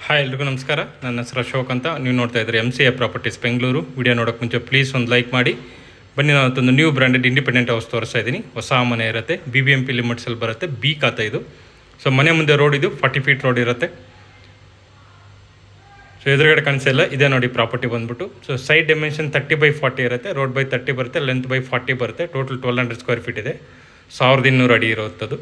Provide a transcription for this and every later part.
Hi ಎಲ್ರಿಗೂ ನಮಸ್ಕಾರ. ನನ್ನ ಹೆಸರು ಅಶೋಕ್ ಅಂತ. ನೀವು ನೋಡ್ತಾ ಇದ್ದರೆ MCA ಪ್ರಾಪರ್ಟೀಸ್ ಬೆಂಗಳೂರು. ವಿಡಿಯೋ ನೋಡೋಕ್ಕೆ ಮುಂಚೆ ಪ್ಲೀಸ್ ಒಂದು ಲೈಕ್ ಮಾಡಿ. ಬನ್ನಿ, ನಾನು ಒಂದು ನ್ಯೂ ಬ್ರ್ಯಾಂಡೆಡ್ ಇಂಡಿಪೆಂಡೆಂಟ್ ಹೌಸ್ ತೋರಿಸ್ತಾ ಇದ್ದೀನಿ. ಹೊಸ ಮನೆ ಇರುತ್ತೆ, BBMP ಲಿಮಿಟ್ಸಲ್ಲಿ ಬರುತ್ತೆ, ಬಿ ಖಾತೆ ಇದು. ಸೊ ಮನೆ ಮುಂದೆ ರೋಡ್ ಇದು 40 ಫೀಟ್ ರೋಡ್ ಇರುತ್ತೆ. ಸೊ ಎದುರುಗಡೆ ಕಾಣಿಸಲ್ಲ, ಇದೇ ನೋಡಿ ಪ್ರಾಪರ್ಟಿ ಬಂದ್ಬಿಟ್ಟು. ಸೊ ಸೈಡ್ ಡೈಮೆನ್ಷನ್ 30/40 ಇರುತ್ತೆ, ರೋಡ್ ಬೈ 30 ಬರುತ್ತೆ, ಲೆಂತ್ ಬೈ 40 ಬರುತ್ತೆ. ಟೋಟಲ್ 1200 ಸ್ಕ್ವೇರ್ ಫೀಟ್ ಇದೆ, 1200 ಅಡಿ ಇರುವಂಥದ್ದು.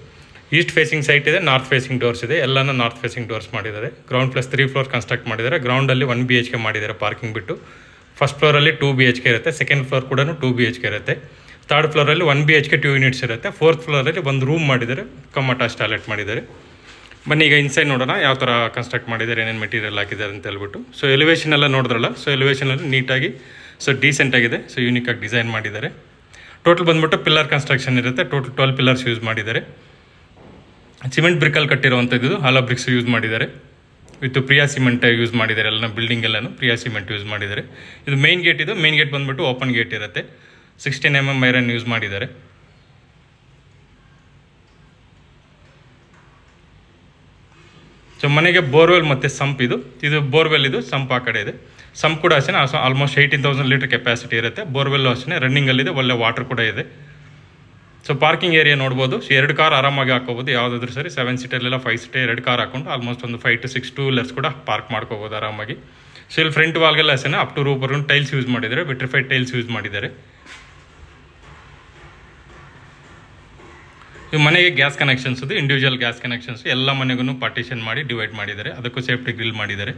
ಈಸ್ಟ್ ಫೇಸಿಂಗ್ ಸೈಟ್ ಇದೆ, ನಾರ್ತ್ ಫೇಸಿಂಗ್ ಡೋರ್ಸ್ ಇದೆ, ಎಲ್ಲನೂ ನಾರ್ತ್ ಫೇಸಿಂಗ್ ಡೋರ್ಸ್ ಮಾಡಿದ್ದಾರೆ. ಗ್ರೌಂಡ್ ಪ್ಲಸ್ 3 ಫ್ಲೋರ್ ಕನ್ಸ್ಟ್ರಕ್ಟ್ ಮಾಡಿದ್ದಾರೆ. ಗ್ರೌಂಡಲ್ಲಿ 1 BHK ಮಾಡಿದ್ದಾರೆ ಪಾರ್ಕಿಂಗ್ ಬಿಟ್ಟು. ಫಸ್ಟ್ ಫ್ಲೋರಲ್ಲಿ 2 BHK ಇರುತ್ತೆ, ಸೆಕೆಂಡ್ ಫ್ಲೋರ್ ಕೂಡ 2 BHK ಇರುತ್ತೆ. ಥರ್ಡ್ ಫ್ಲೋರಲ್ಲಿ 1 BHK 2 ಯೂನಿಟ್ಸ್ ಇರುತ್ತೆ. ಫೋರ್ತ್ ಫ್ಲೋರಲ್ಲಿ ಒಂದು ರೂಮ್ ಮಾಡಿದ್ದಾರೆ, ಕಮ್ ಅಟ್ಯಾಚ್ ಟಾಯ್ಲೆಟ್ ಮಾಡಿದ್ದಾರೆ. ಬನ್ನಿ ಈಗ ಇನ್ಸೈಡ್ ನೋಡೋಣ ಯಾವ ಥರ ಕನ್ಸ್ಟ್ರಕ್ಟ್ ಮಾಡಿದ್ದಾರೆ, ಏನೇನು ಮೆಟೀರಿಯಲ್ ಹಾಕಿದ್ದಾರೆ ಅಂತ ಹೇಳ್ಬಿಟ್ಟು. ಸೊ ಎಲಿವೇಷನ್ ಎಲ್ಲ ನೋಡಿದ್ರಲ್ಲ, ಸೊ ಎಲಿವೇಷನಲ್ಲಿ ನೀಟಾಗಿ ಸೊ ಡೀಸೆಂಟಾಗಿದೆ, ಸೊ ಯೂನಿಕಾಗಿ ಡಿಸೈನ್ ಮಾಡಿದ್ದಾರೆ. ಟೋಟಲ್ ಬಂದ್ಬಿಟ್ಟು ಪಿಲ್ಲರ್ ಕನ್ಸ್ಟ್ರಕ್ಷನ್ ಇರುತ್ತೆ. ಟೋಟಲ್ 12 ಪಿಲ್ಲರ್ಸ್ ಯೂಸ್ ಮಾಡಿದ್ದಾರೆ. ಸಿಮೆಂಟ್ ಬ್ರಿಕ್ಕಲ್ಲಿ ಕಟ್ಟಿರುವಂಥದ್ದು, ಹಾಲೋ ಬ್ರಿಕ್ಸ್ ಯೂಸ್ ಮಾಡಿದ್ದಾರೆ. ವಿತ್ ಪ್ರಿಯಾ ಸಿಮೆಂಟ್ ಯೂಸ್ ಮಾಡಿದ್ದಾರೆ. ಎಲ್ಲ ಬಿಲ್ಡಿಂಗ್ ಎಲ್ಲನೂ ಪ್ರಿಯಾ ಸಿಮೆಂಟ್ ಯೂಸ್ ಮಾಡಿದ್ದಾರೆ. ಇದು ಮೇನ್ ಗೇಟ್. ಇದು ಮೇನ್ ಗೇಟ್ ಬಂದ್ಬಿಟ್ಟು ಓಪನ್ ಗೇಟ್ ಇರುತ್ತೆ. 16 mm ಐರನ್ ಯೂಸ್ ಮಾಡಿದ್ದಾರೆ. ಸೊ ಮನೆಗೆ ಬೋರ್ವೆಲ್ ಮತ್ತು ಸಂಪ್ ಇದು ಬೋರ್ವೆಲ್, ಇದು ಸಂಪ್ ಆ ಕಡೆ ಇದೆ. ಸಂಪ್ ಕೂಡ ಅಷ್ಟೇ ಆಲ್ಮೋಸ್ಟ್ 18,000 ಲೀಟರ್ ಕೆಪಾಸಿಟಿ ಇರುತ್ತೆ. ಬೋರ್ವೆಲ್ಲು ಅಷ್ಟೇ ರನ್ನಿಂಗಲ್ಲಿದೆ, ಒಳ್ಳೆ ವಾಟರ್ ಕೂಡ ಇದೆ. ಸೊ ಪಾರ್ಕಿಂಗ್ ಏರಿಯಾ ನೋಡ್ಬೋದು. ಸೊ 2 ಕಾರ್ ಆರಾಮಾಗಿ ಹಾಕೋಬೋದು, ಯಾವುದಾದ್ರೂ ಸರಿ. 7 ಸೀಟರ್ಲೆಲ್ಲ 5 ಸೀಟರ್ 2 ಕಾರ್ ಹಾಕೊಂಡು ಆಲ್ಮೋಸ್ಟ್ ಒಂದು 5 to 6 ಟೂ ವೀಲರ್ಸ್ ಕೂಡ ಪಾರ್ಕ್ ಮಾಡ್ಕೋಬೋದು ಆರಾಮಾಗಿ. ಸೊ ಇಲ್ಲಿ ಫ್ರಂಟ್ ವಾಲ್ಗೆಲ್ಲ ಅಷ್ಟೇ ಅಪ್ ಟು ರೂಪರ್ಗೂ ಟೈಲ್ಸ್ ಯೂಸ್ ಮಾಡಿದ್ದಾರೆ, ವಿಟ್ರಿಫೈಡ್ ಟೈಲ್ಸ್ ಯೂಸ್ ಮಾಡಿದ್ದಾರೆ. ಈ ಮನೆಗೆ ಗ್ಯಾಸ್ ಕನೆಕ್ಷನ್ಸ್ ಇದು ಇಂಡಿವಿಜುವಲ್ ಗ್ಯಾಸ್ ಕನೆಕ್ಷನ್ಸ್ ಎಲ್ಲ ಮನೆಗೂ ಪಾರ್ಟಿಷನ್ ಮಾಡಿ ಡಿವೈಡ್ ಮಾಡಿದ್ದಾರೆ. ಅದಕ್ಕೂ ಸೇಫ್ಟಿ ಗ್ರಿಲ್ ಮಾಡಿದ್ದಾರೆ.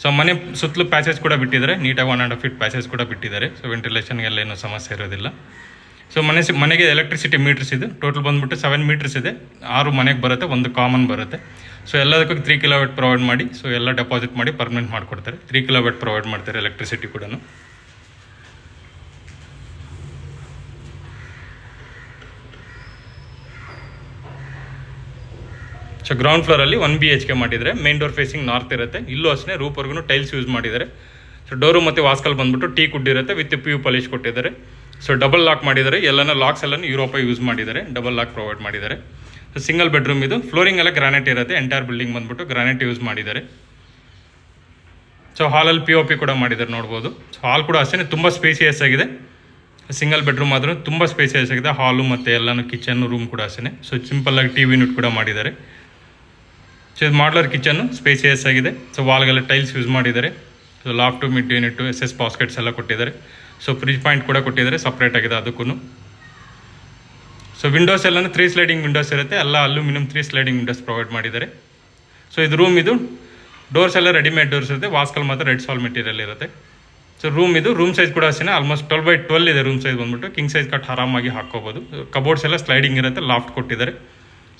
ಸೊ ಮನೆ ಸುತ್ತಲೂ ಪ್ಯಾಸೇಜ್ ಕೂಡ ಬಿಟ್ಟಿದ್ದಾರೆ, ನೀಟಾಗಿ 1.5 ಫೀಟ್ ಪ್ಯಾಸೇಜ್ ಕೂಡ ಬಿಟ್ಟಿದ್ದಾರೆ. ಸೊ ವೆಂಟಿಲೇಷನ್ಗೆಲ್ಲ ಏನೂ ಸಮಸ್ಯೆ ಇರೋದಿಲ್ಲ. ಸೊ ಮನೆಗೆ ಎಲೆಕ್ಟ್ರಿಸಿಟಿ ಮೀಟರ್ಸ್ ಇದೆ. ಟೋಟಲ್ ಬಂದ್ಬಿಟ್ಟು 7 ಮೀಟರ್ಸ್ ಇದೆ. 6 ಮನೆಗೆ ಬರುತ್ತೆ, 1 ಕಾಮನ್ ಬರುತ್ತೆ. ಸೊ ಎಲ್ಲದಕ್ಕೂ 3 kW ಪ್ರೊವೈಡ್ ಮಾಡಿ, ಸೊ ಎಲ್ಲ ಡೆಪಾಸಿಟ್ ಮಾಡಿ ಪರ್ಮನೆಂಟ್ ಮಾಡಿಕೊಡ್ತಾರೆ. 3 kW ಪ್ರೊವೈಡ್ ಮಾಡ್ತಾರೆ ಎಲೆಕ್ಟ್ರಿಸಿಟಿ ಕೂಡ. ಸೊ ಗ್ರೌಂಡ್ ಫ್ಲೋರಲ್ಲಿ 1 BHK ಮಾಡಿದರೆ, ಮೇನ್ ಡೋರ್ ಫೇಸಿಂಗ್ ನಾರ್ತ್ ಇರುತ್ತೆ. ಇಲ್ಲೂ ಅಷ್ಟೇ ರೂಪ್ವರೆಗೂ ಟೈಲ್ಸ್ ಯೂಸ್ ಮಾಡಿದ್ದಾರೆ. ಸೊ ಡೋರು ಮತ್ತು ವಾಸ್ಕಲ್ ಬಂದ್ಬಿಟ್ಟು ಟೀ ಕುಡ್ ಇರುತ್ತೆ, ವಿತ್ PU ಪಾಲಿಶ್ ಕೊಟ್ಟಿದ್ದಾರೆ. ಸೊ ಡಬಲ್ ಲಾಕ್ ಮಾಡಿದ್ದಾರೆ. ಲಾಕ್ಸ್ ಎಲ್ಲ ಯುರೋಪ ಯೂಸ್ ಮಾಡಿದ್ದಾರೆ, ಡಬಲ್ ಲಾಕ್ ಪ್ರೊವೈಡ್ ಮಾಡಿದ್ದಾರೆ. ಸೊ ಸಿಂಗಲ್ ಬೆಡ್ರೂಮ್ ಇದು. ಫ್ಲೋರಿಂಗ್ ಎಲ್ಲ ಗ್ರಾನೈಟ್ ಇರುತ್ತೆ. ಎಂಟೈರ್ ಬಿಲ್ಡಿಂಗ್ ಬಂದ್ಬಿಟ್ಟು ಗ್ರಾನೈಟ್ ಯೂಸ್ ಮಾಡಿದ್ದಾರೆ. ಸೊ ಹಾಲಲ್ಲಿ POP ಕೂಡ ಮಾಡಿದ್ದಾರೆ, ನೋಡ್ಬೋದು. ಸೊ ಹಾಲ್ ಕೂಡ ಅಷ್ಟೇ ತುಂಬ ಸ್ಪೇಸಿಯಸ್ ಆಗಿದೆ. ಸಿಂಗಲ್ ಬೆಡ್ರೂಮ್ ಆದರೂ ತುಂಬ ಸ್ಪೇಸಿಯಸ್ ಆಗಿದೆ. ಹಾಲು ಮತ್ತು ಎಲ್ಲನೂ ಕಿಚನ್ ರೂಮ್ ಕೂಡ ಅಷ್ಟೇ. ಸೊ ಸಿಂಪಲ್ಲಾಗಿ TV ಯೂನಿಟ್ ಕೂಡ ಮಾಡಿದ್ದಾರೆ. ಸೊ ಇದು ಮಾಡ್ಲರ್ ಕಿಚನ್ನು, ಸ್ಪೇಸಿಯಸ್ ಆಗಿದೆ. ಸೊ ವಾಲ್ಗೆಲ್ಲ ಟೈಲ್ಸ್ ಯೂಸ್ ಮಾಡಿದ್ದಾರೆ. So loft, mid unit, SS baskets ಎಲ್ಲ ಕೊಟ್ಟಿದ್ದಾರೆ. ಸೊ ಫ್ರಿಜ್ ಪಾಯಿಂಟ್ ಕೂಡ ಕೊಟ್ಟಿದ್ದಾರೆ, ಸಪ್ರೇಟ್ ಆಗಿದೆ ಅದಕ್ಕೂ. ಸೊ ವಿಂಡೋಸ್ ಎಲ್ಲನೂ 3 ಸ್ಲೈಡಿಂಗ್ ವಿಂಡೋಸ್ ಇರುತ್ತೆ. ಎಲ್ಲ ಅಲ್ಯೂಮಿನಿಯಂ 3 ಸ್ಲೈಡಿಂಗ್ ವಿಂಡೋಸ್ ಪ್ರೊವೈಡ್ ಮಾಡಿದ್ದಾರೆ. ಸೊ ಇದು ರೂಮ್. ಇದು ಡೋರ್ಸ್ ಎಲ್ಲ ರೆಡಿಮೇಡ್ ಡೋರ್ಸ್ ಇರುತ್ತೆ. ವಾಸ್ಕಲ್ ಮಾತ್ರ ರೆಡ್ ಸಾಲ್ ಮೆಟೀರಿಯಲ್ ಇರುತ್ತೆ. ಸೊ ರೂಮ್ ಸೈಜ್ ಕೂಡ ಅಷ್ಟೇ ಆಲ್ಮೋಸ್ಟ್ 12/12 ಇದೆ ರೂಮ್ ಸೈಜ್ ಬಂದ್ಬಿಟ್ಟು. ಕಿಂಗ್ ಸೈಜ್ ಕಟ್ ಆರಾಮಾಗಿ ಹಾಕೋಬೋದು. ಕಬೋರ್ಡ್ಸ್ ಎಲ್ಲ ಸ್ಲೈಡಿಂಗ್ ಇರುತ್ತೆ, ಲಾಫ್ಟ್ ಕೊಟ್ಟಿದ್ದಾರೆ.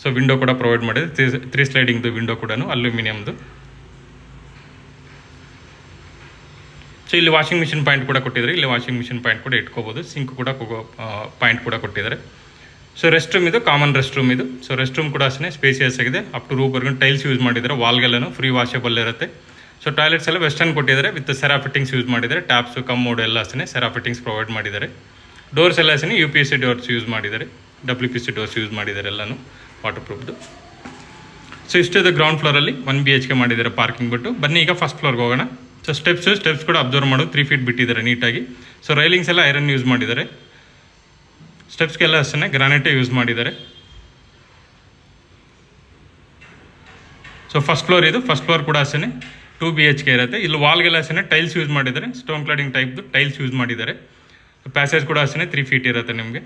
ಸೊ ವಿಂಡೋ ಕೂಡ ಪ್ರೊವೈಡ್ ಮಾಡಿದ್ದಾರೆ, 3 ಸ್ಲೈಡಿಂಗ್ದು ವಿಂಡೋ ಕೂಡ ಅಲ್ಯೂಮಿನಿಯಮ್ದು. ಸೊ ಇಲ್ಲಿ ವಾಷಿಂಗ್ ಮಿಷಿನ್ ಪಾಯಿಂಟ್ ಕೂಡ ಕೊಟ್ಟಿದ್ದಾರೆ. ಇಲ್ಲಿ ವಾಷಿಂಗ್ ಮಿಷಿನ್ ಪಾಯಿಂಟ್ ಕೂಡ ಇಟ್ಕೋಬೋದು. ಸಿಂಕ್ ಕೂಡ ಪಾಯಿಂಟ್ ಕೂಡ ಕೊಟ್ಟಿದ್ದಾರೆ. ಸೊ ರೆಸ್ಟ್ ರೂಮ್ ಇದು, ಕಾಮನ್ ರೆಸ್ಟ್ ರೂಮ್ ಇದು. ಸೊ ರೆಸ್ಟ್ ರೂಮ್ ಕೂಡ ಅಷ್ಟೇ ಸ್ಪೇಸಿಯಸ್ ಆಗಿದೆ. ಅಪ್ ಟು ರೂಪರ್ಗೂ ಟೈಲ್ಸ್ ಯೂಸ್ ಮಾಡಿದ್ದಾರೆ. ವಾಲ್ಗೆಲ್ಲೂ ಫ್ರೀ ವಾಷೇಬಲ್ ಇರುತ್ತೆ. ಸೊ ಟಾಯ್ಲೆಟ್ಸ್ ಎಲ್ಲ ವೆಸ್ಟರ್ನ್ ಕೊಟ್ಟಿದ್ದಾರೆ, ವಿತ್ ಸೆರಾ ಫಿಟ್ಟಿಂಗ್ಸ್ ಯೂಸ್ ಮಾಡಿದ್ದಾರೆ. ಟ್ಯಾಪ್ಸು, ಕಮ್ಮೋಡ್ ಎಲ್ಲ ಅಷ್ಟೇ ಸೆರಾ ಫಿಟ್ಟಿಂಗ್ಸ್ ಪ್ರೊವೈಡ್ ಮಾಡಿದ್ದಾರೆ. ಡೋರ್ಸ್ ಎಲ್ಲ ಅಷ್ಟೇ UPVC ಡೋರ್ಸ್ ಯೂಸ್ ಮಾಡಿದ್ದಾರೆ, WPC ಡೋರ್ಸ್ ಯೂಸ್ ಮಾಡಿದ್ದಾರೆ, ಎಲ್ಲನೂ ವಾಟರ್ ಪ್ರೂಫ್ದು. ಸೊ ಇಷ್ಟಿದೆ ಗ್ರೌಂಡ್ ಫ್ಲೋರಲ್ಲಿ 1 BHK ಮಾಡಿದ್ದಾರೆ ಪಾರ್ಕಿಂಗ್ ಬಿಟ್ಟು. ಬನ್ನಿ ಈಗ ಫಸ್ಟ್ ಫ್ಲೋರ್ಗೆ ಹೋಗೋಣ. ಸೊ ಸ್ಟೆಪ್ಸ್ ಕೂಡ ಅಬ್ಸರ್ವ್ ಮಾಡೋದು 3 ಫೀಟ್ ಬಿಟ್ಟಿದ್ದಾರೆ ನೀಟಾಗಿ. ಸೊ ರೈಲಿಂಗ್ಸ್ ಎಲ್ಲ ಐರನ್ ಯೂಸ್ ಮಾಡಿದ್ದಾರೆ. ಸ್ಟೆಪ್ಸ್ಗೆಲ್ಲ ಅಷ್ಟೇ ಗ್ರಾನೈಟೇ ಯೂಸ್ ಮಾಡಿದ್ದಾರೆ. ಸೊ ಫಸ್ಟ್ ಫ್ಲೋರ್ ಇದು. ಫಸ್ಟ್ ಫ್ಲೋರ್ ಕೂಡ ಅಷ್ಟೇ 2 BHK ಇರುತ್ತೆ. ಇಲ್ಲಿ ವಾಲ್ಗೆಲ್ಲ ಅಷ್ಟೇ ಟೈಲ್ಸ್ ಯೂಸ್ ಮಾಡಿದ್ದಾರೆ, ಸ್ಟೋನ್ ಕ್ಲಾಡಿಂಗ್ ಟೈಪ್ದು ಟೈಲ್ಸ್ ಯೂಸ್ ಮಾಡಿದ್ದಾರೆ. ಪ್ಯಾಸೇಜ್ ಕೂಡ ಅಷ್ಟೇ 3 ಫೀಟ್ ಇರುತ್ತೆ ನಿಮಗೆ.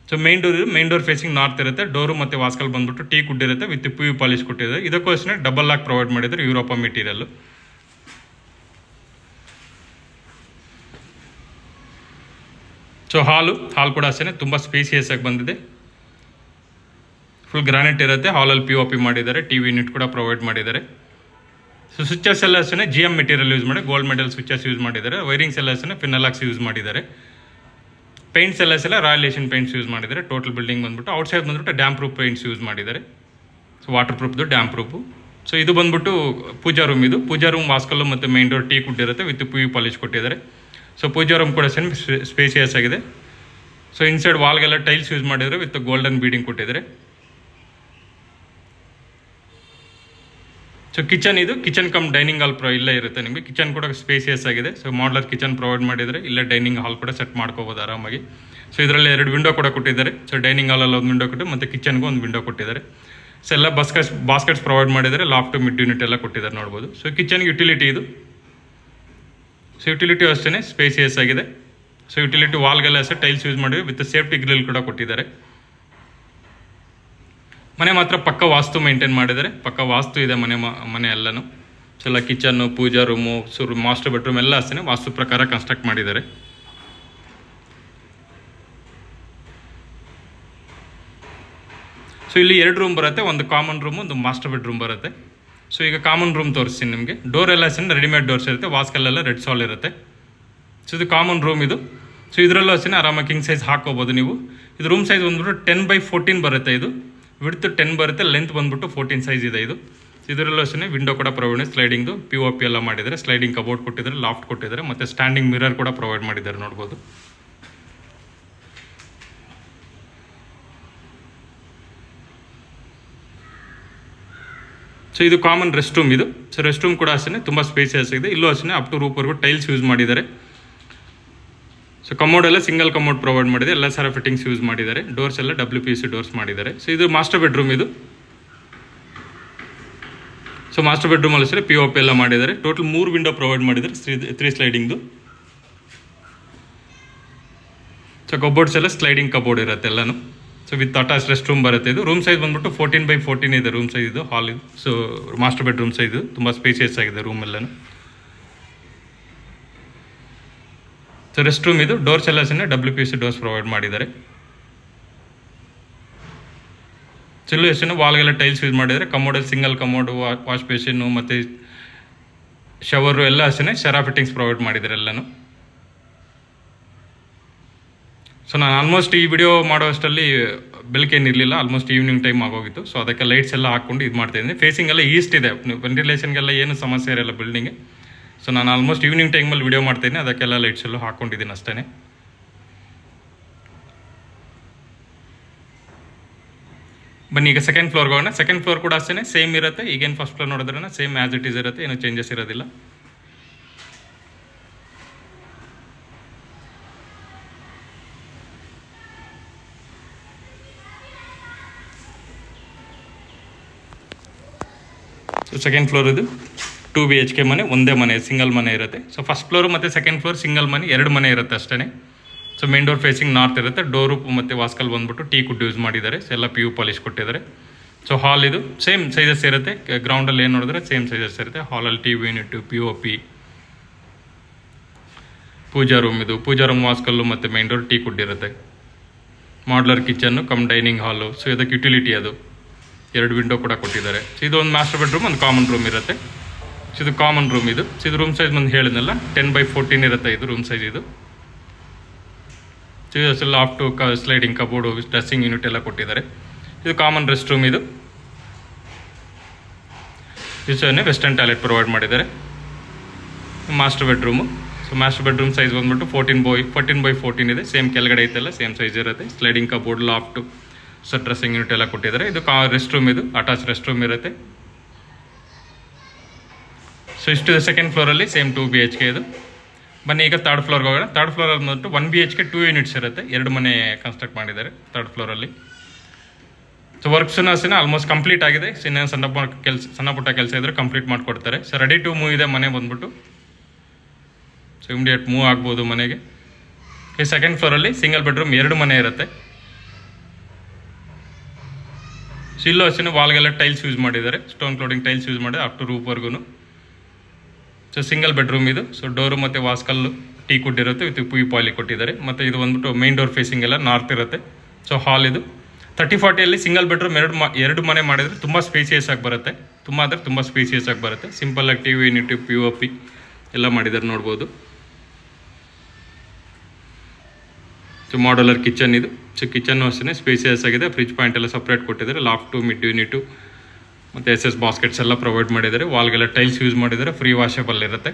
So main door facing north ಇರುತ್ತೆ. ಡೋರು ಮತ್ತು ವಾಸ್ಕಲ್ ಬಂದ್ಬಿಟ್ಟು ಟೀ ಕುಡ್ ಇರುತ್ತೆ, ವಿತ್ PU ಪಾಲಿಶ್ ಕೊಟ್ಟಿದ್ದಾರೆ. ಇದಕ್ಕೂ ಅಷ್ಟೇ ಡಬಲ್ ಲಾಕ್ ಪ್ರೊವೈಡ್ ಮಾಡಿದ್ದಾರೆ, ಯುರೋಪ ಮೆಟೀರಿಯಲ್ಲು. ಸೊ ಹಾಲ್ ಕೂಡ ಅಷ್ಟೇ ತುಂಬ ಸ್ಪೇಸಿಯಸ್ ಆಗಿ ಬಂದಿದೆ. ಫುಲ್ ಗ್ರಾನೈಟ್ ಇರುತ್ತೆ. ಹಾಲಲ್ಲಿ POP ಮಾಡಿದ್ದಾರೆ, TV ಯೂನಿಟ್ ಕೂಡ ಪ್ರೊವೈಡ್ ಮಾಡಿದ್ದಾರೆ. ಸೊ ಸ್ವಿಚಸ್ ಎಲ್ಲ ಅಷ್ಟೇ GM ಮೆಟೀರಿಯಲ್ ಯೂಸ್ ಮಾಡಿ, ಗೋಲ್ಡ್ ಮೆಟಲ್ ಸ್ವಿಚಸ್ ಯೂಸ್ ಮಾಡಿದ್ದಾರೆ. ವೈರಿಂಗ್ಸ್ ಎಲ್ಲ ಅಷ್ಟೇ ಫಿನಲಾಕ್ಸ್ ಯೂಸ್ ಮಾಡಿದ್ದಾರೆ. ಪೇಂಟ್ಸ್ ಎಲ್ಲ ರಾಯಲ್ ಏಷಿಯನ್ ಪೇಂಟ್ಸ್ ಯೂಸ್ ಮಾಡಿದ್ದಾರೆ. ಟೋಟಲ್ ಬಿಲ್ಡಿಂಗ್ ಬಂದ್ಬಿಟ್ಟು ಔಟ್ಸೈಡ್ ಬಂದ್ಬಿಟ್ಟು ಡ್ಯಾಮ್ ಪ್ರೂಫ್ ಪೇಂಟ್ಸ್ ಯೂಸ್ ಮಾಡಿದ್ದಾರೆ. ಸೊ ವಾಟರ್ ಪ್ರೂಫ್ದು ಡ್ಯಾಮ್ ಪ್ರೂಫು. ಸೊ ಇದು ಬಂದ್ಬಿಟ್ಟು ಪೂಜಾ ರೂಮ್. ಇದು ಪೂಜಾ ರೂಮ್ ವಾಸ್ಕಲ್ಲು ಮತ್ತು ಮೇನ್ ಡೋರ್ ಟೀ ಕುಡ್ ಇರುತ್ತೆ, ವಿತ್ PU ಪಾಲಿಶ್ ಕೊಟ್ಟಿದ್ದಾರೆ. ಸೊ ಪೂಜಾ ರೂಮ್ ಕೂಡ ಸ್ಪೇಸಿಯಸ್ ಆಗಿದೆ. ಸೊ ಇನ್ಸೈಡ್ ವಾಲ್ಗೆಲ್ಲ ಟೈಲ್ಸ್ ಯೂಸ್ ಮಾಡಿದರೆ, ವಿತ್ ಗೋಲ್ಡನ್ ಬೀಡಿಂಗ್ ಕೊಟ್ಟಿದ್ದಾರೆ. ಸೊ ಕಿಚನ್ ಇದು ಕಿಚನ್ ಕಮ್ ಡೈನಿಂಗ್ ಹಾಲ್ ಇಲ್ಲೇ ಇರುತ್ತೆ ನಿಮಗೆ. ಕಿಚನ್ ಕೂಡ ಸ್ಪೇಸಿಯಸ್ ಆಗಿದೆ. ಸೊ ಮಾಡ್ಲರ್ ಕಿಚನ್ ಪ್ರೊವೈಡ್ ಮಾಡಿದರೆ ಇಲ್ಲೇ ಡೈನಿಂಗ್ ಹಾಲ್ ಕೂಡ ಸೆಟ್ ಮಾಡ್ಕೋಬೋದು ಆರಾಮಾಗಿ. ಸೊ ಇದರಲ್ಲಿ 2 ವಿಂಡೋ ಕೂಡ ಕೊಟ್ಟಿದ್ದಾರೆ. ಸೊ ಡೈನಿಂಗ್ ಹಾಲಲ್ಲಿ ಒಂದು ವಿಂಡೋ ಕೊಟ್ಟು ಮತ್ತು ಕಿಚನ್ಗೂ ಒಂದು ವಿಂಡೋ ಕೊಟ್ಟಿದ್ದಾರೆ. ಸೊ ಎಲ್ಲ ಬಾಸ್ಕೆಟ್ಸ್ ಪ್ರೊವೈಡ್ ಮಾಡಿದ್ದಾರೆ. ಲಾಫ್ಟ್ ಮಿಡ್ ಯೂನಿಟ್ ಎಲ್ಲ ಕೊಟ್ಟಿದ್ದಾರೆ ನೋಡ್ಬೋದು. ಸೊ ಕಿಚನ್ಗೆ ಯುಟಿಲಿಟಿ ಇದು. ಸೊ ಯುಟಿಲಿಟಿ ಅಷ್ಟೇ ಸ್ಪೇಸಿಯಸ್ ಆಗಿದೆ. ಸೊ ಯುಟಿಲಿಟಿ ವಾಲ್ಗೆಲ್ಲ ಅಷ್ಟೇ ಟೈಲ್ಸ್ ಯೂಸ್ ಮಾಡಿ ವಿತ್ ಸೇಫ್ಟಿ ಗ್ರಿಲ್ ಕೂಡ ಕೊಟ್ಟಿದ್ದಾರೆ. ಮನೆ ಮಾತ್ರ ಪಕ್ಕ ವಾಸ್ತು ಮೇಂಟೈನ್ ಮಾಡಿದ್ದಾರೆ. ಪಕ್ಕ ವಾಸ್ತು ಇದೆ ಮನೆ ಎಲ್ಲನೂ. ಸೊ ಎಲ್ಲ ಕಿಚನ್ನು, ಪೂಜಾ ರೂಮು, ಮಾಸ್ಟರ್ ಬೆಡ್ರೂಮ್ ಎಲ್ಲ ಅಷ್ಟೇ ವಾಸ್ತು ಪ್ರಕಾರ ಕನ್ಸ್ಟ್ರಕ್ಟ್ ಮಾಡಿದ್ದಾರೆ. ಸೊ ಇಲ್ಲಿ 2 ರೂಮ್ ಬರುತ್ತೆ. ಒಂದು ಕಾಮನ್ ರೂಮ್, ಒಂದು ಮಾಸ್ಟರ್ ಬೆಡ್ರೂಮ್ ಬರುತ್ತೆ. ಸೊ ಈಗ ಕಾಮನ್ ರೂಮ್ ತೋರಿಸ್ತೀನಿ ನಿಮಗೆ. ಡೋರ್ ಎಲ್ಲ ಅಷ್ಟೇ ರೆಡಿಮೇಡ್ ಡೋರ್ಸ್ ಇರುತ್ತೆ. ವಾಸ್ಕಲ್ಲೆಲ್ಲ ರೆಡ್ ಸಾಲ್ ಇರುತ್ತೆ. ಸೊ ಇದು ಕಾಮನ್ ರೂಮ್ ಇದು. ಸೊ ಇದರಲ್ಲೂ ಅಷ್ಟೇ ಆರಾಮಾಗಿ ಕಿಂಗ್ ಸೈಜ್ ಹಾಕೋಬೋದು ನೀವು. ಇದು ರೂಮ್ ಸೈಜ್ ಬಂದ್ಬಿಟ್ಟು 10x14 ಬರುತ್ತೆ. ಇದು ವಿಡ್ತ್ 10 ಬರುತ್ತೆ, ಲೆಂತ್ ಬಂದ್ಬಿಟ್ಟು 14 ಸೈಜ್ ಇದೆ ಇದು. ಇದರಲ್ಲೂ ಅಷ್ಟೇ ವಿಂಡೋ ಕೂಡ ಪ್ರೊವೈಡ್, ಸ್ಲೈಡಿಂಗ್ದು POP ಎಲ್ಲ ಮಾಡಿದ್ದಾರೆ. ಸ್ಲೈಡಿಂಗ್ ಕಬೋರ್ಡ್ ಕೊಟ್ಟಿದ್ದಾರೆ, ಲಾಫ್ಟ್ ಕೊಟ್ಟಿದ್ದಾರೆ, ಮತ್ತು ಸ್ಟ್ಯಾಂಡಿಂಗ್ ಮಿರರ್ ಕೂಡ ಪ್ರೊವೈಡ್ ಮಾಡಿದ್ದಾರೆ ನೋಡ್ಬೋದು. ಸೊ ಇದು ಕಾಮನ್ ರೆಸ್ಟ್ ರೂಮ್ ಇದು. ಸೊ ರೆಸ್ಟ್ ರೂಮ್ ಕೂಡ ಅಷ್ಟೇ ತುಂಬ ಸ್ಪೇಸಿಯಸ್ ಇದೆ. ಇಲ್ಲೂ ಅಷ್ಟೇ ಅಪ್ ಟು ರೂಪ್ವರೆಗೂ ಟೈಲ್ಸ್ ಯೂಸ್ ಮಾಡಿದ್ದಾರೆ. ಸೊ ಕಮೋಡ್ ಎಲ್ಲ ಸಿಂಗಲ್ ಕಮೋಡ್ ಪ್ರೊವೈಡ್ ಮಾಡಿದೆ. ಎಲ್ಲ ಸರ ಫಿಟ್ಟಿಂಗ್ಸ್ ಯೂಸ್ ಮಾಡಿದ್ದಾರೆ. ಡೋರ್ಸ್ ಎಲ್ಲ WPC ಡೋರ್ಸ್ ಮಾಡಿದ್ದಾರೆ. ಸೊ ಇದು ಮಾಸ್ಟರ್ ಬೆಡ್ರೂಮ್ ಇದು. ಸೊ ಮಾಸ್ಟರ್ ಬೆಡ್ರೂಮಲ್ಲಿ ಅಷ್ಟೇ POP ಎಲ್ಲ ಮಾಡಿದ್ದಾರೆ. ಟೋಟಲ್ 3 ವಿಂಡೋ ಪ್ರೊವೈಡ್ ಮಾಡಿದ್ದಾರೆ, 3 ಸ್ಲೈಡಿಂಗ್ದು. ಸೊ ಕಬೋರ್ಡ್ಸ್ ಎಲ್ಲ ಸ್ಲೈಡಿಂಗ್ ಕಬೋರ್ಡ್ ಇರುತ್ತೆ ಎಲ್ಲನೂ. So with attach rest room ಬರುತ್ತೆ. ಇದು ರೂಮ್ ಸೈಜ್ ಬಂದ್ಬಿಟ್ಟು 14x14 ಇದೆ ರೂಮ್ ಸೈಜ್ ಇದು, ಹಾಲ್ ಇದು. ಸೊ ಮಾಸ್ಟರ್ ಬೆಡ್ರೂಮ್ ಸೈಜ್ ಇದು ತುಂಬ ಸ್ಪೇಸಿಯಸ್ ಆಗಿದೆ ರೂಮ್ ಎಲ್ಲನೂ. ಸೊ ರೆಸ್ಟ್ ರೂಮ್ ಇದು. ಡೋರ್ಸ್ ಎಲ್ಲ WPC ಡೋರ್ಸ್ ಪ್ರೊವೈಡ್ ಮಾಡಿದ್ದಾರೆ. ಚಿಲ್ಲು ಎಷ್ಟು ವಾಲ್ಗೆಲ್ಲ ಟೈಲ್ಸ್ ಯೂಸ್ ಮಾಡಿದ್ದಾರೆ. ಕಮೋಡಲ್ಲಿ ಸಿಂಗಲ್ ಕಮೋಡು, ವಾಶ್ ಬೇಸಿನ್ನು ಮತ್ತು ಶವರು ಎಲ್ಲ ಅಷ್ಟೇ ಶರಾ ಫಿಟ್ಟಿಂಗ್ಸ್ ಪ್ರೊವೈಡ್ ಮಾಡಿದ್ದಾರೆ ಎಲ್ಲನೂ. ಸೊ ನಾನು ಆಲ್ಮೋಸ್ಟ್ ಈ ವಿಡಿಯೋ ಮಾಡೋ ಅಷ್ಟರಲ್ಲಿ ಬೆಳಕೇನಿರಲಿಲ್ಲ, ಆಲ್ಮೋಸ್ಟ್ ಈವ್ನಿಂಗ್ ಟೈಮ್ ಆಗೋಗಿತ್ತು. ಸೊ ಅದಕ್ಕೆ ಲೈಟ್ಸ್ ಎಲ್ಲ ಹಾಕ್ಕೊಂಡು ಇದು ಮಾಡ್ತಾಯಿದ್ದೀನಿ. ಫೇಸಿಂಗ್ ಎಲ್ಲ ಈಸ್ಟ್ ಇದೆ, ವೆಂಟಿಲೇಷನ್ಗೆಲ್ಲ ಏನು ಸಮಸ್ಯೆ ಇರಲ್ಲ ಬಿಲ್ಡಿಂಗ್ಗೆ. ಸೊ ನಾನು ಆಲ್ಮೋಸ್ಟ್ ಈವ್ನಿಂಗ್ ಟೈಮಲ್ಲಿ ವಿಡಿಯೋ ಮಾಡ್ತಾಯಿದ್ದೀನಿ, ಅದಕ್ಕೆಲ್ಲ ಲೈಟ್ಸ್ ಎಲ್ಲ ಹಾಕ್ಕೊಂಡಿದ್ದೀನಿ ಅಷ್ಟೇ. ಬನ್ನಿ ಈಗ ಸೆಕೆಂಡ್ ಫ್ಲೋರ್ಗೆ ಹೋಗೋಣ. ಸೆಕೆಂಡ್ ಫ್ಲೋರ್ ಕೂಡ ಅಷ್ಟೇ ಸೇಮ್ ಇರುತ್ತೆ. ಈಗೇನು ಫಸ್ಟ್ ಫ್ಲೋರ್ ನೋಡಿದ್ರೆ ಸೇಮ್ ಆ್ಯಸ್ ಇಟ್ ಈಸ್ ಇರುತ್ತೆ, ಏನು ಚೇಂಜಸ್ ಇರೋದಿಲ್ಲ. ಸೊ ಸೆಕೆಂಡ್ ಫ್ಲೋರ್ ಇದು 2 BHK ಮನೆ, ಒಂದೇ ಮನೆ, ಸಿಂಗಲ್ ಮನೆ ಇರುತ್ತೆ. ಸೊ ಫಸ್ಟ್ ಫ್ಲೋರು ಮತ್ತು ಸೆಕೆಂಡ್ ಫ್ಲೋರ್ ಸಿಂಗಲ್ ಮನೆ, 2 ಮನೆ ಇರುತ್ತೆ ಅಷ್ಟೇ. So main door facing north ಇರುತ್ತೆ. ಡೋರು ಮತ್ತು ವಾಸ್ಕಲ್ ಬಂದ್ಬಿಟ್ಟು ಟೀಕ್ ವುಡ್ ಯೂಸ್ ಮಾಡಿದ್ದಾರೆ. ಸೊ ಎಲ್ಲ PU ಪಾಲಿಶ್ ಕೊಟ್ಟಿದ್ದಾರೆ. ಸೊ ಹಾಲ್ ಇದು ಸೇಮ್ ಸೈಜಸ್ ಇರುತ್ತೆ. ಗ್ರೌಂಡಲ್ಲಿ ಏನು ನೋಡಿದ್ರೆ ಸೇಮ್ ಸೈಜಸ್ ಇರುತ್ತೆ. ಹಾಲಲ್ಲಿ TV unit, POP, pooja room ಇದು. ಪೂಜಾ ರೂಮ್, ವಾಸ್ಕಲ್ಲು ಮತ್ತು ಮೇನ್ ಡೋರ್ ಟೀಕ್ ವುಡ್ ಇರುತ್ತೆ. Modular kitchen cum dining hall. So ಇದಕ್ಕೆ ಯುಟಿಲಿಟಿ ಅದು 2 ವಿಂಡೋ ಕೂಡ ಕೊಟ್ಟಿದ್ದಾರೆ. ಸೊ ಇದು ಒಂದು ಮಾಸ್ಟರ್ ಬೆಡ್ರೂಮ್, ಒಂದು ಕಾಮನ್ ರೂಮ್ ಇರುತ್ತೆ. ಸೊ ಇದು ಕಾಮನ್ ರೂಮ್ ಇದು. ಸೊ ಇದು ರೂಮ್ ಸೈಜ್ ಬಂದು ಹೇಳಿದ್ನಲ್ಲ 10x14 ಇರುತ್ತೆ ಇದು ರೂಮ್ ಸೈಜ್ ಇದು. ಸೊ ಇದು loft two sliding cupboard, dressing unit ಎಲ್ಲ ಕೊಟ್ಟಿದ್ದಾರೆ. ಇದು ಕಾಮನ್ ರೆಸ್ಟ್ ರೂಮ್ ಇದು. ಇದು ವೆಸ್ಟರ್ನ್ ಟಾಯ್ಲೆಟ್ ಪ್ರೊವೈಡ್ ಮಾಡಿದ್ದಾರೆ. Master bedroom. So master bedroom size ಬಂದ್ಬಿಟ್ಟು 14x14 ಇದೆ. ಸೇಮ್ ಕೆಳಗಡೆ ಐತೆಲ್ಲ ಸೇಮ್ ಸೈಜ್ ಇರುತ್ತೆ. Sliding cupboard, loft, so dressing unit ಎಲ್ಲ ಕೊಟ್ಟಿದ್ದಾರೆ. ಇದು ರೆಸ್ಟ್ ರೂಮ್ ಇದು, ಅಟ್ಯಾಚ್ ರೆಸ್ಟ್ ರೂಮ್ ಇರುತ್ತೆ. ಸೊ ಇಷ್ಟು ಸೆಕೆಂಡ್ ಫ್ಲೋರಲ್ಲಿ ಸೇಮ್ 2 BHK ಇದು. ಬನ್ನಿ ಈಗ ಥರ್ಡ್ ಫ್ಲೋರ್ಗೆ ಹೋಗೋಣ. ಥರ್ಡ್ ಫ್ಲೋರಲ್ಲಿ ಬಂದ್ಬಿಟ್ಟು 1 BHK 2 ಯೂನಿಟ್ಸ್ ಇರುತ್ತೆ. 2 ಮನೆ ಕನ್ಸ್ಟ್ರಕ್ಟ್ ಮಾಡಿದ್ದಾರೆ ಥರ್ಡ್ ಫ್ಲೋರಲ್ಲಿ. ಸೊ ವರ್ಕ್ಸನ್ನು ಅಷ್ಟೇ ಆಲ್ಮೋಸ್ಟ್ ಕಂಪ್ಲೀಟ್ ಆಗಿದೆ. ಇನ್ನೇನು ಸಣ್ಣ ಪುಟ್ಟ ಕೆಲಸ ಇದ್ದರೆ ಕಂಪ್ಲೀಟ್ ಮಾಡಿಕೊಡ್ತಾರೆ. ಸೊ ರೆಡಿ ಟು ಮೂವ್ ಇದೆ ಮನೆ ಬಂದ್ಬಿಟ್ಟು. ಸೊ ಇಮಿಡಿಯೇಟ್ ಮೂವ್ ಆಗ್ಬೋದು ಮನೆಗೆ. ಈ ಸೆಕೆಂಡ್ ಫ್ಲೋರಲ್ಲಿ ಸಿಂಗಲ್ ಬೆಡ್ರೂಮ್ 2 ಮನೆ ಇರುತ್ತೆ. ಸೊ ಇಲ್ಲೂ ಅಷ್ಟೇ ವಾಲ್ಗೆಲ್ಲ ಟೈಲ್ಸ್ ಯೂಸ್ ಮಾಡಿದ್ದಾರೆ. ಸ್ಟೋನ್ ಕ್ಲೋಡಿಂಗ್ ಟೈಲ್ಸ್ ಯೂಸ್ ಮಾಡಿದ್ದಾರೆ ಅಪ್ ಟು ರೂಪ್ವರೆಗೂ. ಸೊ ಸಿಂಗಲ್ ಬೆಡ್ರೂಮ್ ಇದು. ಸೊ ಡೋರು ಮತ್ತು ವಾಸ್ಕಲ್ಲು ಟೀಕ್ ವುಡ್ ಇರುತ್ತೆ ವಿತ್ PU ಪಾಲಿಶ್ ಕೊಟ್ಟಿದ್ದಾರೆ. ಮತ್ತು ಇದು ಬಂದ್ಬಿಟ್ಟು ಮೇನ್ ಡೋರ್ ಫೇಸಿಂಗ್ ಎಲ್ಲ ನಾರ್ತ್ ಇರುತ್ತೆ. ಸೊ ಹಾಲ್ ಇದು 30-40 ಸಿಂಗಲ್ ಬೆಡ್ರೂಮ್ 2 ಮನೆ ಮಾಡಿದರೆ ತುಂಬ ಸ್ಪೇಸಿಯಸ್ ಆಗಿ ಬರುತ್ತೆ. ತುಂಬ ಸ್ಪೇಸಿಯಸ್ ಆಗಿ ಬರುತ್ತೆ. ಸಿಂಪಲ್ಲಾಗಿ TV ಯೂನಿಟ್, POP ಎಲ್ಲ ಮಾಡಿದ್ದಾರೆ ನೋಡ್ಬೋದು. ಸೊ ಮಾಡ್ಯುಲರ್ ಕಿಚನ್ ಇದು. ಸೊ ಕಿಚನ್ನು ಅಷ್ಟೇ ಸ್ಪೇಸಿಯಸ್ ಆಗಿದೆ. ಫ್ರಿಜ್ ಪಾಯಿಂಟ್ ಎಲ್ಲ ಸಪ್ರೇಟ್ ಕೊಟ್ಟಿದ್ದಾರೆ. ಲಾಫ್ಟು, ಮಿಡ್ ಯೂನಿಟು ಮತ್ತು SS ಬಾಸ್ಕೆಟ್ಸ್ ಎಲ್ಲ ಪ್ರೊವೈಡ್ ಮಾಡಿದ್ದಾರೆ. ವಾಲ್ಗೆಲ್ಲ ಟೈಲ್ಸ್ ಯೂಸ್ ಮಾಡಿದ್ದಾರೆ. ಫ್ರೀ ವಾಷಬಲ್ ಇರುತ್ತೆ.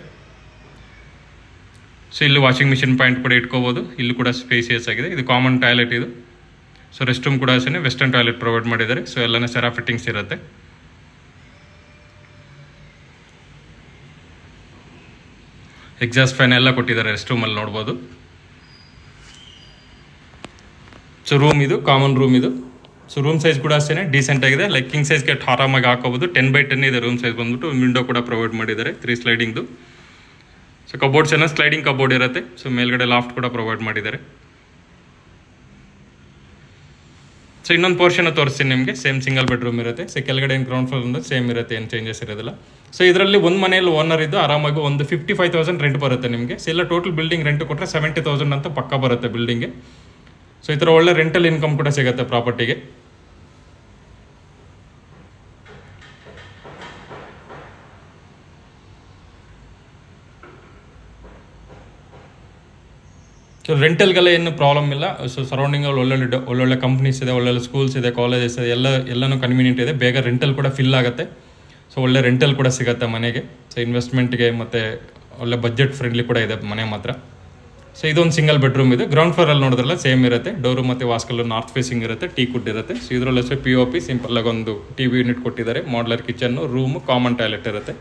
ಸೊ ಇಲ್ಲಿ ವಾಷಿಂಗ್ ಮಿಷಿನ್ ಪಾಯಿಂಟ್ ಕೂಡ ಇಟ್ಕೋಬೋದು. ಇಲ್ಲೂ ಕೂಡ ಸ್ಪೇಸಿಯಸ್ ಆಗಿದೆ. ಇದು ಕಾಮನ್ ಟಾಯ್ಲೆಟ್ ಇದು. ಸೊ ರೆಸ್ಟ್ ರೂಮ್ ಕೂಡ ಅಷ್ಟೇ ವೆಸ್ಟರ್ನ್ ಟಾಯ್ಲೆಟ್ ಪ್ರೊವೈಡ್ ಮಾಡಿದ್ದಾರೆ. ಸೊ ಎಲ್ಲನೇ ಸೆರಾ ಫಿಟ್ಟಿಂಗ್ಸ್ ಇರುತ್ತೆ. ಎಕ್ಸಾಸ್ಟ್ ಫ್ಯಾನ್ ಎಲ್ಲ ಕೊಟ್ಟಿದ್ದಾರೆ ರೆಸ್ಟ್ ರೂಮಲ್ಲಿ ನೋಡ್ಬೋದು. ಸೊ ರೂಮ್ ಇದು ಕಾಮನ್ ರೂಮ್ ಇದು. ಸೊ ರೂಮ್ ಸೈಜ್ ಕೂಡ ಅಷ್ಟೇ ಡೀಸೆಂಟ್ ಆಗಿದೆ, ಲೈಕ್ ಕಿಂಗ್ ಸೈಜ್ಗೆ ಆರಾಮಾಗಿ ಹಾಕೋಬೋದು. 10x10 ಇದೆ ರೂಮ್ ಸೈಜ್ ಬಂದ್ಬಿಟ್ಟು. ವಿಂಡೋ ಕೂಡ ಪ್ರೊವೈಡ್ ಮಾಡಿದ್ದಾರೆ 3 ಸ್ಲೈಡಿಂಗ್ದು. ಸೊ ಕಬೋರ್ಡ್ಸ್ ಏನೋ ಸ್ಲೈಡಿಂಗ್ ಕಬೋರ್ಡ್ ಇರುತ್ತೆ. ಸೊ ಮೇಲ್ಗಡೆ ಲಾಫ್ಟ್ ಕೂಡ ಪ್ರೊವೈಡ್ ಮಾಡಿದ್ದಾರೆ. ಸೊ ಇನ್ನೊಂದು ಪೋರ್ಷನ್ ತೋರಿಸ್ತೀನಿ ನಿಮಗೆ. ಸೇಮ್ ಸಿಂಗಲ್ ಬೆಡ್ರೂಮ್ ಇರುತ್ತೆ. ಸೊ ಕೆಳಗಡೆ ಏನು ಗ್ರೌಂಡ್ ಫ್ಲೋರ್ ಅಂದ್ರೆ ಸೇಮ್ ಇರುತ್ತೆ, ಏನು ಚೇಂಜಸ್ ಇರೋದಿಲ್ಲ. ಸೊ ಇದರಲ್ಲಿ ಒಂದು ಮನೆಯಲ್ಲಿ ಓನರ್ ಇದ್ದು ಆರಾಮಾಗಿ ಒಂದು 55,000 ರೆಂಟ್ ಬರುತ್ತೆ ನಿಮಗೆ. ಸೊ ಎಲ್ಲ ಟೋಟಲ್ ಬಿಲ್ಡಿಂಗ್ ರೆಂಟ್ ಕೊಟ್ಟರೆ 70,000 ಅಂತ ಪಕ್ಕ ಬರುತ್ತೆ ಬಿಲ್ಡಿಂಗ್ಗೆ. ಸೊ ಈ ಥರ ಒಳ್ಳೆ ರೆಂಟಲ್ ಇನ್ಕಮ್ ಕೂಡ ಸಿಗುತ್ತೆ ಪ್ರಾಪರ್ಟಿಗೆ. ಸೊ ರೆಂಟಲ್ಗೆಲ್ಲ ಏನು ಪ್ರಾಬ್ಲಮ್ ಇಲ್ಲ. ಸೊ ಸರೌಂಡಿಂಗಲ್ಲಿ ಒಳ್ಳೊಳ್ಳೆ ಕಂಪ್ನೀಸ್ ಇದೆ, ಒಳ್ಳೊಳ್ಳೆ ಸ್ಕೂಲ್ಸ್ ಇದೆ, ಕಾಲೇಜಸ್ ಇದೆ, ಎಲ್ಲನೂ ಕನ್ವೀನಿಯೆಂಟ್ ಇದೆ. ಬೇಗ ರೆಂಟಲ್ ಕೂಡ ಫಿಲ್ ಆಗುತ್ತೆ. ಸೊ ಒಳ್ಳೆ ರೆಂಟಲ್ ಕೂಡ ಸಿಗುತ್ತೆ ಮನೆಗೆ. ಸೊ ಇನ್ವೆಸ್ಟ್ಮೆಂಟ್ಗೆ ಮತ್ತು ಒಳ್ಳೆ ಬಜೆಟ್ ಫ್ರೆಂಡ್ಲಿ ಕೂಡ ಇದೆ ಮನೆ ಮಾತ್ರ. ಸೊ ಇದೊಂದು ಸಿಂಗಲ್ ಬೆಡ್ರೂಮ್ ಇದೆ. ಗ್ರೌಂಡ್ ಫ್ಲೋರಲ್ಲಿ ನೋಡಿದ್ರಲ್ಲ ಸೇಮ್ ಇರುತ್ತೆ. ಡೋರು ಮತ್ತು ವಾಸ್ಕಲ್ಲು ನಾರ್ತ್ ಫೇಸಿಂಗ್ ಇರುತ್ತೆ, ಟೀ ಕುಡ್ ಇರುತ್ತೆ. ಸೊ ಇದರಲ್ಲೂ POP ಸಿಂಪಲ್ಲಾಗಿ ಒಂದು TV ಯೂನಿಟ್ ಕೊಟ್ಟಿದ್ದಾರೆ. Modular kitchen, room, common toilet ಇರುತ್ತೆ.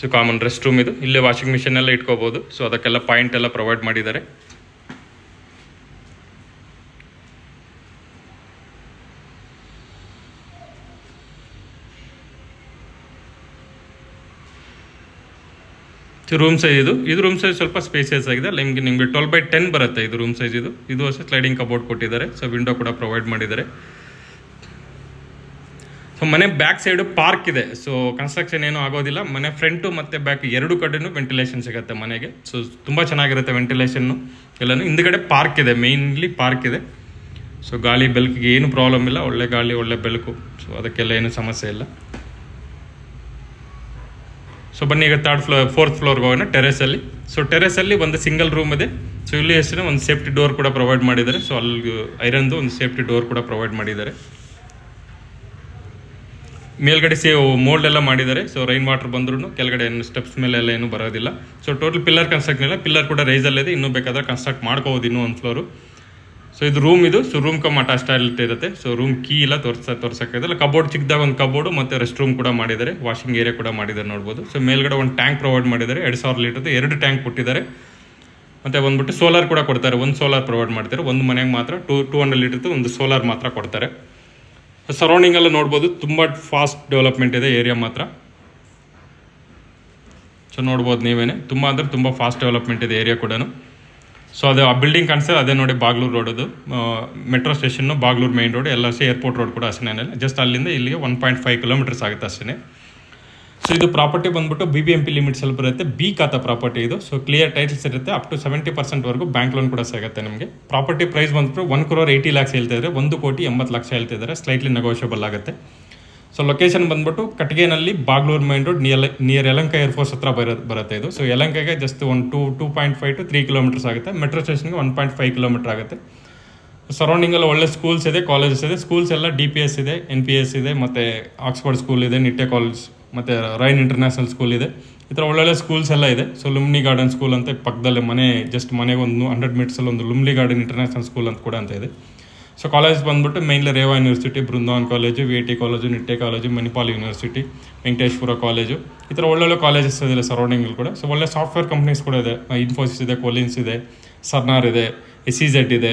ಸೊ ಕಾಮನ್ ರೆಸ್ಟ್ ರೂಮ್ ಇದು. ಇಲ್ಲೇ ವಾಷಿಂಗ್ ಮಿಷಿನ್ ಎಲ್ಲ ಇಟ್ಕೋಬೋದು. ಸೊ ಅದಕ್ಕೆಲ್ಲ ಪಾಯಿಂಟ್ ಎಲ್ಲ ಪ್ರೊವೈಡ್ ಮಾಡಿದ್ದಾರೆ. ರೂಮ್ ಸೈಜ್ ಇದು ರೂಮ್ ಸೈಜ್ ಸ್ವಲ್ಪ ಸ್ಪೇಸಿಯಸ್ ಆಗಿದೆ. ನಿಮಗೆ 12x10 ಬರುತ್ತೆ ಇದು ರೂಮ್ ಸೈಜ್ ಇದು ಅಷ್ಟೇ ಸ್ಲೈಡಿಂಗ್ ಕಬೋರ್ಡ್ ಕೊಟ್ಟಿದ್ದಾರೆ. ಸೊ ವಿಂಡೋ ಕೂಡ ಪ್ರೊವೈಡ್ ಮಾಡಿದ್ದಾರೆ. ಸೊ ಮನೆ ಬ್ಯಾಕ್ ಸೈಡು ಪಾರ್ಕ್ ಇದೆ. ಸೊ ಕನ್ಸ್ಟ್ರಕ್ಷನ್ ಏನೂ ಆಗೋದಿಲ್ಲ. ಮನೆ ಫ್ರಂಟು ಮತ್ತು ಬ್ಯಾಕ್ ಎರಡು ಕಡೆನೂ ವೆಂಟಿಲೇಷನ್ ಸಿಗುತ್ತೆ ಮನೆಗೆ. ಸೊ ತುಂಬ ಚೆನ್ನಾಗಿರುತ್ತೆ ವೆಂಟಿಲೇಷನ್ನು ಎಲ್ಲನೂ. ಹಿಂದ್ಗಡೆ ಪಾರ್ಕ್ ಇದೆ, ಮೇಯ್ನ್ಲಿ ಪಾರ್ಕ್ ಇದೆ. ಸೊ ಗಾಳಿ ಬೆಳಕಿಗೆ ಏನು ಪ್ರಾಬ್ಲಮ್ ಇಲ್ಲ. ಒಳ್ಳೆ ಗಾಳಿ, ಒಳ್ಳೆ ಬೆಳಕು. ಸೊ ಅದಕ್ಕೆಲ್ಲ ಏನು ಸಮಸ್ಯೆ ಇಲ್ಲ. ಸೊ ಬನ್ನಿ ಈಗ ಫೋರ್ತ್ ಫ್ಲೋರ್ಗೆ ಹೋಗೋಣ, ಟೆರೆಸಲ್ಲಿ. ಸೊ ಟೆರೆಸಲ್ಲಿ ಒಂದು ಸಿಂಗಲ್ ರೂಮ್ ಇದೆ. ಸೊ ಇಲ್ಲಿ ಹೆಸರು ಒಂದು ಸೇಫ್ಟಿ ಡೋರ್ ಕೂಡ ಪ್ರೊವೈಡ್ ಮಾಡಿದ್ದಾರೆ. ಸೊ ಅಲ್ಲಿ ಐರನ್ದು ಒಂದು ಸೇಫ್ಟಿ ಡೋರ್ ಕೂಡ ಪ್ರೊವೈಡ್ ಮಾಡಿದ್ದಾರೆ. ಮೇಲ್ಗಡೆ ಮೋಲ್ಡ್ ಎಲ್ಲ ಮಾಡಿದ್ದಾರೆ. ಸೊ ರೈನ್ ವಾಟರ್ ಬಂದ್ರೂ ಕೆಳಗಡೆ ಏನು ಸ್ಟೆಪ್ಸ್ ಮೇಲೆ ಎಲ್ಲ ಏನು ಬರೋದಿಲ್ಲ. ಸೊ ಟೋಟಲ್ ಪಿಲ್ಲರ್ ಕನ್ಸ್ಟ್ರಕ್ಷನ್ ಇಲ್ಲ. ಪಿಲ್ಲರ್ ಕೂಡ ರೈಸಲ್ಲಿದೆ. ಇನ್ನೂ ಬೇಕಾದ್ರೆ ಕನ್ಸ್ಟ್ರಕ್ಟ್ ಮಾಡ್ಕೋಬೋದು ಇನ್ನೂ ಒಂದು ಫ್ಲೋರು. ಸೊ ಇದು ರೂಮ್ ಇದು. So room come attach toilet ಇರುತ್ತೆ. ಸೊ ರೂಮ್ ಕೀ ಇಲ್ಲ ತೋರ್ಸೋಕ್ಕಾಗಲ್ಲ. ಕಬೋರ್ಡ್ ಚಿಕ್ಕದಾಗ ಒಂದು ಕಬೋರ್ಡು ಮತ್ತು ರೆಸ್ಟ್ ರೂಮ್ ಕೂಡ ಮಾಡಿದ್ದಾರೆ. ವಾಷಿಂಗ್ ಏರಿಯಾ ಕೂಡ ಮಾಡಿದ್ದಾರೆ ನೋಡ್ಬೋದು. ಸೊ ಮೇಲ್ಗಡೆ ಒಂದು ಟ್ಯಾಂಕ್ ಪ್ರೊವೈಡ್ ಮಾಡಿದ್ದಾರೆ. 2,000 ಲೀಟರ್ದು 2 ಟ್ಯಾಂಕ್ ಕೊಟ್ಟಿದ್ದಾರೆ. ಮತ್ತು ಬಂದ್ಬಿಟ್ಟು ಸೋಲಾರ್ ಕೂಡ ಕೊಡ್ತಾರೆ. ಒಂದು ಸೋಲಾರ್ ಪ್ರೊವೈಡ್ ಮಾಡ್ತಾರೆ. ಒಂದು ಮನೆಗೆ ಮಾತ್ರ 200 ಲೀಟರ್ದು ಒಂದು ಸೋಲಾರ್ ಮಾತ್ರ ಕೊಡ್ತಾರೆ. ಸರೌಂಡಿಂಗ್ ಎಲ್ಲ ನೋಡ್ಬೋದು, ತುಂಬ ಫಾಸ್ಟ್ ಡೆವಲಪ್ಮೆಂಟ್ ಇದೆ ಏರಿಯಾ ಮಾತ್ರ. ಸೊ ನೋಡ್ಬೋದು ನೀವೇನೆ, ತುಂಬ ಅಂದರೆ ತುಂಬ ಫಾಸ್ಟ್ ಡೆವಲಪ್ಮೆಂಟ್ ಇದೆ ಏರಿಯಾ ಕೂಡ. ಸೊ ಅದು ಆ ಬಿಲ್ಡಿಂಗ್ ಕಾಣಿಸ್ತದೆ ಅದೇ ನೋಡಿ ಬಾಗ್ಲೂರು ರೋಡದು metro station, Bagalur main road ಎಲ್ಲ ಏರ್ಪೋರ್ಟ್ ರೋಡ್ ಕೂಡ ಅಷ್ಟೇ. ಜಸ್ಟ್ ಅಲ್ಲಿಂದ ಇಲ್ಲಿಗೆ 1.5 ಕಿಲೋಮೀಟರ್ಸ್ ಆಗುತ್ತೆ ಅಷ್ಟೇ. ಸೊ ಇದು ಪ್ರಾಪರ್ಟಿ ಬಂದ್ಬಿಟ್ಟು BBMP ಲಿಮಿಟ್ಸಲ್ಲಿ ಬರುತ್ತೆ. ಬಿ ಖಾತಾ ಪ್ರಾಪರ್ಟಿ ಇದು. ಸೊ ಕ್ಲಿಯರ್ ಟೈಟಲ್ಸ್ ಇರುತ್ತೆ. ಅಪ್ ಟು 70% ಬ್ಯಾಂಕ್ ಲೋನ್ ಕೂಡ ಸಿಗುತ್ತೆ ನಿಮಗೆ. ಪ್ರಾಪರ್ಟಿ ಪ್ರೈಸ್ ಬಂದ್ಬಿಟ್ಟು 1,80,00,000 ಹೇಳ್ತಿದ್ದಾರೆ. 1,80,00,000 ಹೇಳ್ತಿದ್ದಾರೆ. ಸ್ಲೈಟ್ಲಿ ನೆಗೋಷಿಯಬಲ್ ಆಗುತ್ತೆ. ಸೊ ಲೊಕೇಶನ್ ಬಂದ್ಬಿಟ್ಟು ಕಟ್ಗೆನಲ್ಲಿ Bagalur main road near Yelahanka air force ಹತ್ರ ಬರುತ್ತೆ ಇದು. ಸೊ ಯಲಹಂಕಗೆ ಜಸ್ಟ್ ಒಂದು 2.5 to 3 ಕಿಲೋಮೀಟರ್ಸ್ ಆಗುತ್ತೆ. ಮೆಟ್ರೋ ಸ್ಟೇಷನ್ಗೆ 1.5 ಕಿಲೋಮೀಟರ್ ಆಗುತ್ತೆ. ಸರೌಂಡಿಂಗಲ್ಲಿ ಒಳ್ಳೆ ಸ್ಕೂಲ್ಸ್ ಇದೆ, ಕಾಲೇಜಸ್ ಇದೆ. ಸ್ಕೂಲ್ಸ್ ಎಲ್ಲ DPS ಇದೆ, NPS ಇದೆ, ಮತ್ತು ಆಕ್ಸ್ಫರ್ಡ್ ಸ್ಕೂಲ್ ಇದೆ, ನಿಟ್ಟೆ ಕಾಲೇಜ್, ಮತ್ತು ರೈನ್ ಇಂಟರ್ನ್ಯಾಷನಲ್ ಸ್ಕೂಲ್ ಇದೆ. ಈ ಥರ ಒಳ್ಳೊಳ್ಳೆ ಸ್ಕೂಲ್ಸ್ ಎಲ್ಲ ಇದೆ. ಸೊ ಲುಮ್ನಿ ಗಾರ್ಡನ್ ಸ್ಕೂಲ್ ಅಂತ ಪಕ್ಕದಲ್ಲೇ ಮನೆಗೆ ಒಂದು 100 ಮೀಟರ್ಸಲ್ಲಿ ಒಂದು ಲುಮ್ನಿ ಗಾರ್ಡನ್ ಇಂಟರ್ನ್ಯಾಷನಲ್ ಸ್ಕೂಲ್ ಅಂತ ಕೂಡ ಅಂತ ಇದೆ. ಸೊ ಕಾಲೇಜ್ ಬಂದ್ಬಿಟ್ಟು mainly Reva university, Brindavan college, VIT college, Nitte college, Manipal university, Venkateshwara college, ಈ ಥರ ಒಳ್ಳೊಳ್ಳೆ ಕಾಲೇಜಸ್ ಇದೆ ಸರೌಂಡಿಂಗಲ್ಲಿ ಕೂಡ. ಸೊ ಒಳ್ಳೆ ಸಾಫ್ಟ್ವೇರ್ ಕಂಪ್ನೀಸ್ ಕೂಡ ಇದೆ. ಇನ್ಫೋಸಿಸ್ ಇದೆ, ಕೊಲಿನ್ಸ್ ಇದೆ, ಸರ್ನಾರ್ ಇದೆ, SEZ ಇದೆ,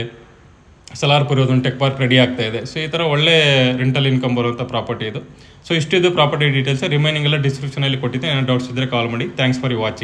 ಸಲಾರ್ಪುರ ಒಂದು ಟೆಕ್ ಪಾರ್ಕ್ ರೆಡಿ ಆಗ್ತಾ ಇದೆ. ಸೊ ಈ ಥರ ಒಳ್ಳೆ ರೆಂಟಲ್ ಇನ್ಕಮ್ ಬರುವಂಥ ಪ್ರಾಪರ್ಟಿ ಇದು. ಸೊ ಇಷ್ಟಿದು ಪ್ರಾಪರ್ಟಿ ಡೀಟೇಲ್ಸ್. ರಿಮೈನಿಂಗ್ ಎಲ್ಲ ಡಿಸ್ಕ್ರಿಪ್ಷನಲ್ಲಿ ಕೊಟ್ಟಿದ್ದೆ. ಏನೋ ಡೌಟ್ಸ್ ಇದ್ದರೆ ಕಾಲ್ ಮಾಡಿ. Thanks for watching.